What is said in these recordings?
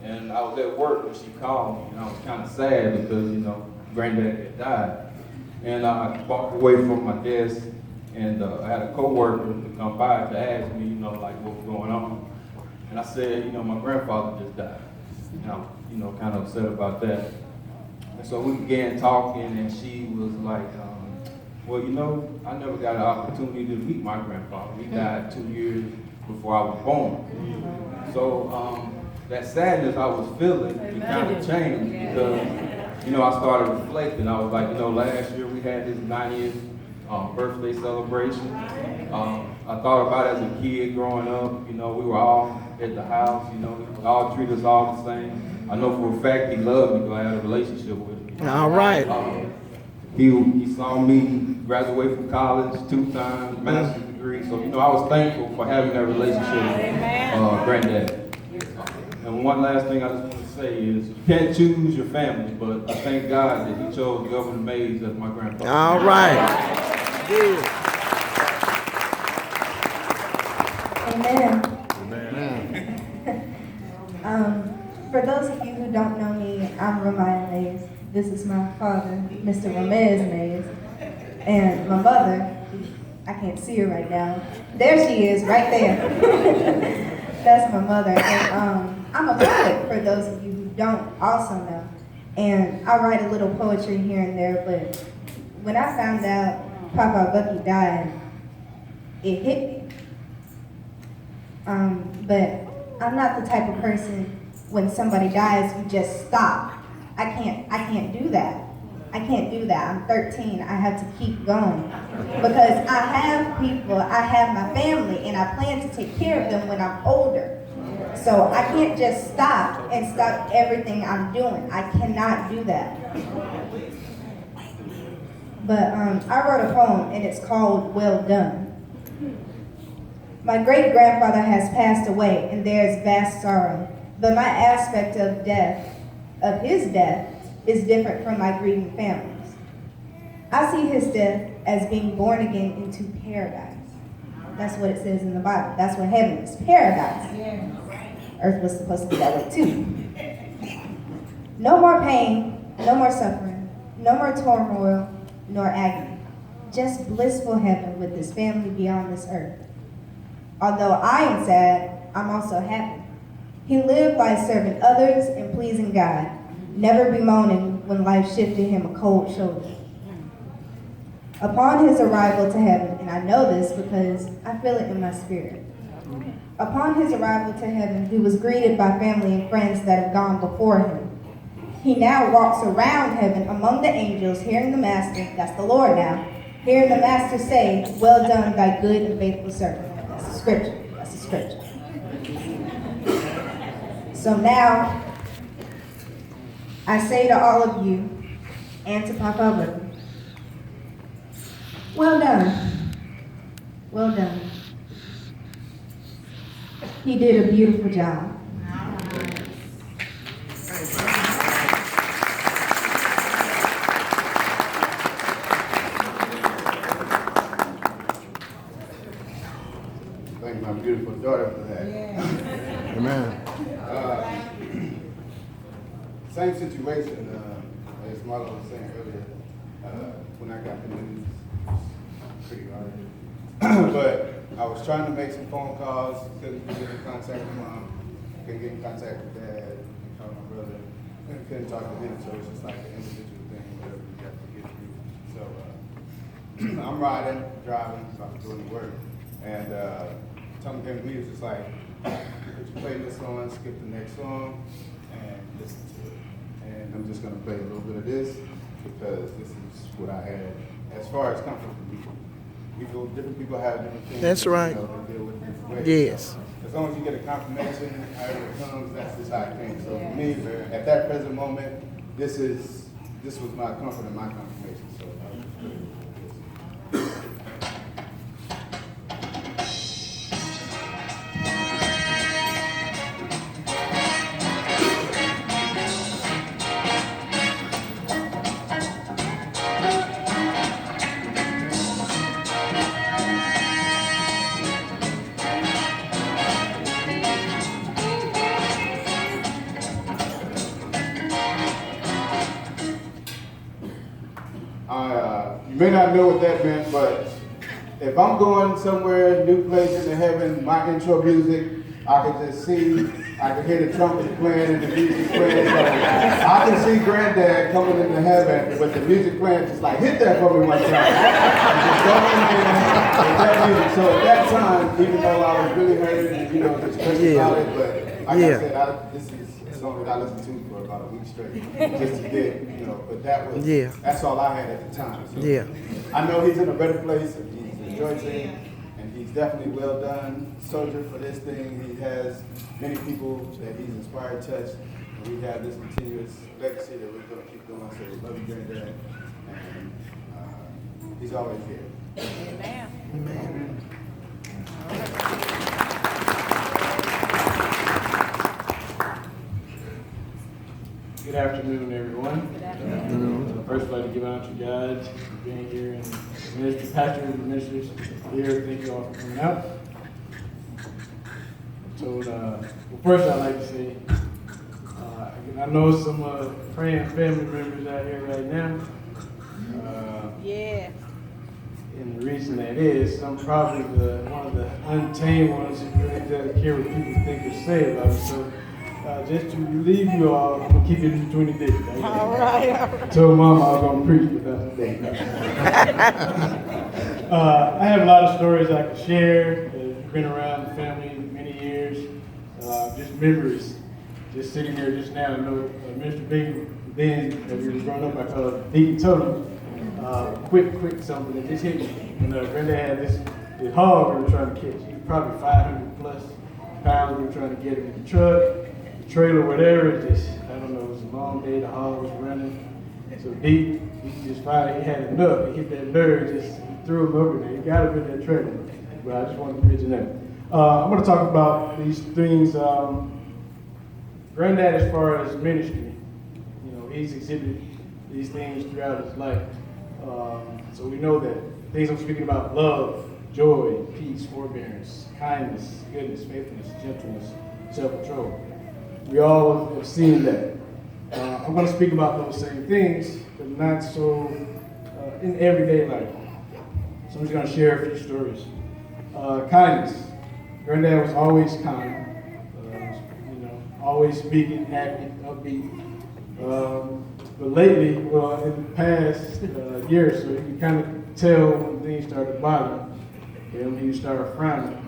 And I was at work when she called me, and I was kind of sad because, granddad had died. And I walked away from my desk, and I had a coworker to come by to ask me, like what was going on. And I said, my grandfather just died. And I was, kind of upset about that. And so we began talking, and she was like, well, I never got an opportunity to meet my grandfather. He died 2 years before I was born. So that sadness I was feeling, it kind of changed because, I started reflecting. I was like, last year we had this 90th birthday celebration. I thought about it as a kid growing up. We were all at the house. He all treated us all the same. I know for a fact he loved me because I had a relationship with him. All right. He saw me graduate from college 2 times, master's degree. So, I was thankful for having that relationship with Granddad. And one last thing I just want to say is, you can't choose your family, but I thank God that he chose Governor Mays as my grandfather. All right. Good. Amen. For those of you who don't know me, I'm Ramaya Mays. This is my father, Mr. Ramez Mays. And my mother, I can't see her right now. There she is, right there. That's my mother. And I'm a poet, for those of you who don't also know. And I write a little poetry here and there, but when I found out Papa Bucky died, it hit me. But I'm not the type of person, when somebody dies, you just stop. I can't do that. I can't do that. I'm 13. I have to keep going. Because I have people, I have my family, and I plan to take care of them when I'm older. So I can't just stop and stop everything I'm doing. I cannot do that. But I wrote a poem, and it's called Well Done. My great-grandfather has passed away, and there is vast sorrow. But my aspect of his death, is different from my grieving families. I see his death as being born again into paradise. That's what it says in the Bible. That's what heaven is, paradise. Earth was supposed to be that way too. No more pain, no more suffering, no more turmoil, nor agony. Just blissful heaven with his family beyond this earth. Although I am sad, I'm also happy. He lived by serving others and pleasing God, never bemoaning when life shifted him a cold shoulder. Upon his arrival to heaven, and I know this because I feel it in my spirit. Upon his arrival to heaven, he was greeted by family and friends that have gone before him. He now walks around heaven among the angels, hearing the Master, that's the Lord now, hearing the Master say, well done, thy good and faithful servant. That's the scripture. That's the scripture. So now, I say to all of you, and to Papa Bucky, well done. Well done. He did a beautiful job. Thank my beautiful daughter for that. Amen. Same situation, as Marlon was saying earlier, when I got the news, pretty hard. But I was trying to make some phone calls, couldn't get in contact with Mom, couldn't get in contact with Dad, couldn't call my brother, and couldn't talk to him, so it's just like an individual thing, whatever you have to get through. So I'm driving, so I'm doing the work, and Tom came to me, was just like, put your playlist on, skip the next song, and listen to it. And I'm just gonna play a little bit of this because this is what I had as far as comfort from people. Different people have different things. That's right. They deal with different ways. Yes. So, as long as you get a confirmation, however it comes, that's just how it came. So for me, at that present moment, this was my comfort and my confirmation. So I was pretty good. You may not know what that meant, but if I'm going somewhere, new place in the heaven, my intro music, I can just see, I can hear the trumpet playing and the music playing. So I can see Granddad coming into heaven with the music playing, just like, hit that for me one time. And just go in there with that music. So at that time, even though I was really hurt and, just crazy about it, but like I said, this is a song that I listened to for about a week straight, just to get, but that's all I had at the time. So I know he's in a better place and he's rejoicing. He's definitely well done soldier for this thing. He has many people that he's inspired, touched, and we have this continuous legacy that we're going to keep going. So we love you, Granddad, and he's always here. Amen. Amen. Good afternoon, everyone. Good afternoon. First, I'd like to give out to you guys for being here, and the ministry, pastors and ministers here. Thank you all for coming out. Well, first, I'd like to say, I know some praying family members out here right now. Yeah. And the reason that is, I'm probably one of the untamed ones who really doesn't care what people think or say about it. So, just to relieve you all, I'm gonna keep it between the digits. All right. I told Mama I was gonna preach, but that's I have a lot of stories I can share. I've been around the family many years. Just memories. Just sitting there just now, I know Mr. Big, then as we were growing up, I called it Deacon Tony. Quick something that just hit me. Granddad had this hog we were trying to catch. He was probably 500 plus pounds. We were trying to get him in the truck. Trailer, whatever, it just, I don't know, it was a long day, the hog was running so deep, he just finally had enough. He hit that nerve, just threw him over there. He got him in that trailer. But I just wanted to mention that. I'm going to talk about these things. Granddad, as far as ministry, he's exhibited these things throughout his life. So we know that things I'm speaking about: love, joy, peace, forbearance, kindness, goodness, faithfulness, gentleness, self-control. We all have seen that. I'm going to speak about those same things, but not so in everyday life. So I'm just going to share a few stories. Kindness. Granddad was always kind. Always speaking, happy, upbeat. But lately, in the past year or so, you can kind of tell when things started bothering him. He started frowning.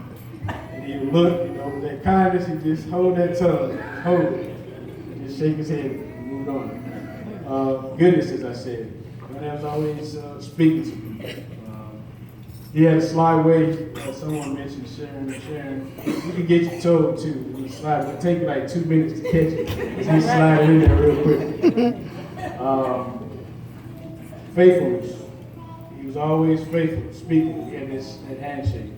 And he would look, with that kindness, he just hold that tongue, hold it, and just shake his head and move on. Goodness, as I said. Granddad was always speaking to me. He had a sly way, someone mentioned sharing. You could get your toe too. He slide. It would take like 2 minutes to catch it. He slide in there real quick. Faithfulness. He was always faithful, speaking. He had that handshake.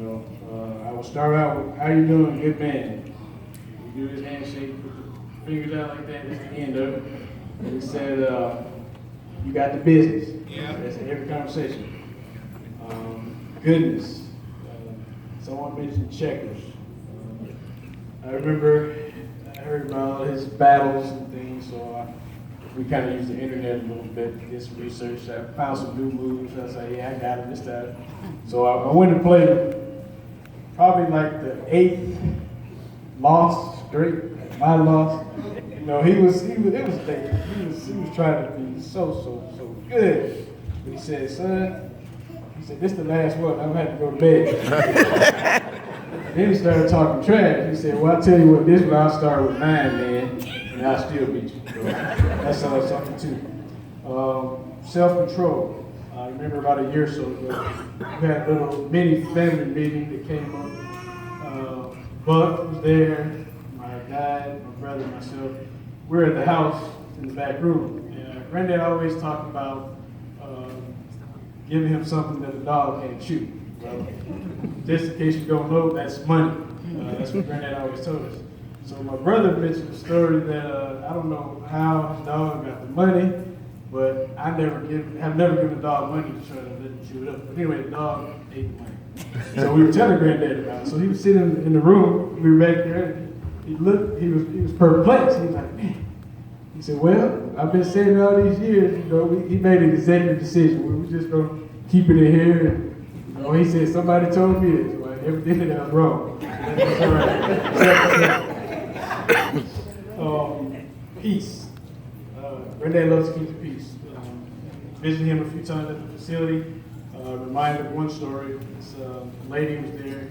I will start out with, "How you doing, good man?" He do his handshake, put the fingers out like that. That's the end of it. And he said, "You got the business." Yeah. That's in every conversation. Goodness. Someone mentioned checkers. I remember I heard about his battles and things, so we kind of used the internet a little bit, did some research. I found some new moves. I said, yeah, I got it this time. So I went and played probably like the 8th loss straight, my loss. It was trying to be so good. But he said, son, this the last one, I'm gonna have to go to bed. Then he started talking trash. He said, well, I'll tell you what, this one I'll start with 9, man, and I'll still beat you. So that's something too. Self-control. I remember about a year or so ago, we had a little mini family meeting that came up. Buck was there, my dad, my brother, and myself. We're at the house in the back room. And Granddad always talked about giving him something that the dog can't chew. Well, just in case you don't know, that's money. That's what Granddad always told us. So my brother mentioned a story that I don't know how his dog got the money, but have never given a dog money to try to let him chew it up. But anyway, the dog ate the money. So we were telling Granddad about it. So he was sitting in the room, we were back there, and he was perplexed. He was like, man, He said, well, I've been saying all these years, you know, he made an executive decision. We were just gonna keep it in here. And, you know, he said, somebody told me this. Well, evidently I was wrong. That's all right. Peace. Granddad loves to keep the peace. Visited him a few times at the facility. Reminded of one story. This lady was there.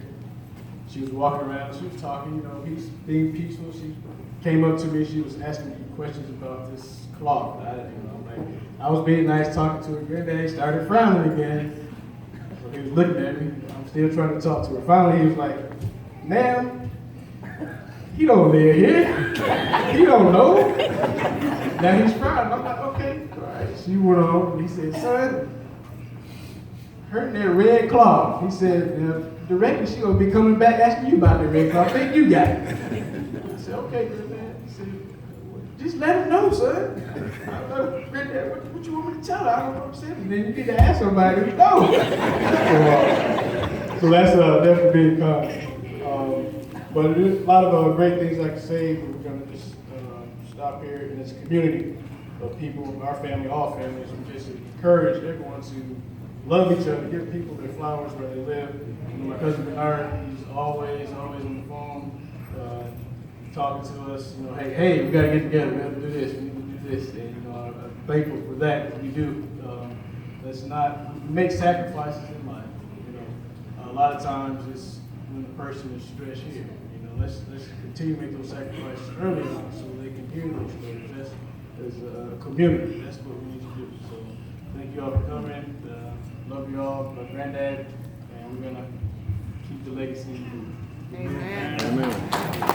She was walking around. She was talking, you know, being peaceful. She came up to me. She was asking me questions about this cloth. I was being nice, talking to her. Granddad started frowning again. So he was looking at me. I'm still trying to talk to her. Finally, he was like, ma'am, he don't live here. He don't know. Now he's frowning. I'm like, okay, all right. She went on. He said, son, hurting that red cloth. He said, now, directly she gonna be coming back asking you about that red cloth. I think you got it. I said, okay, Granddad. He said, just let him know, son. I said, Granddad, what you want me to tell her? I don't know what I'm saying. And then you need to ask somebody who knows. So that's definitely been but there's a lot of great things like to say. We're gonna just stop here in this community of people, our family, all families, and just encourage everyone to love each other, give people their flowers where they live. You know, my cousin Bernard, he's always on the phone, talking to us. You know, hey, we got to get together. We have to do this. We need to do this. And you know, I'm thankful for that. We do. Let's not make sacrifices in life. You know, a lot of times it's when the person is stressed here. You know, let's continue to make those sacrifices early on so they can hear those stories. That's as a community. That's what we need to do. So thank you all for coming. Love you all, my granddad, and we're gonna keep the legacy moving. Amen.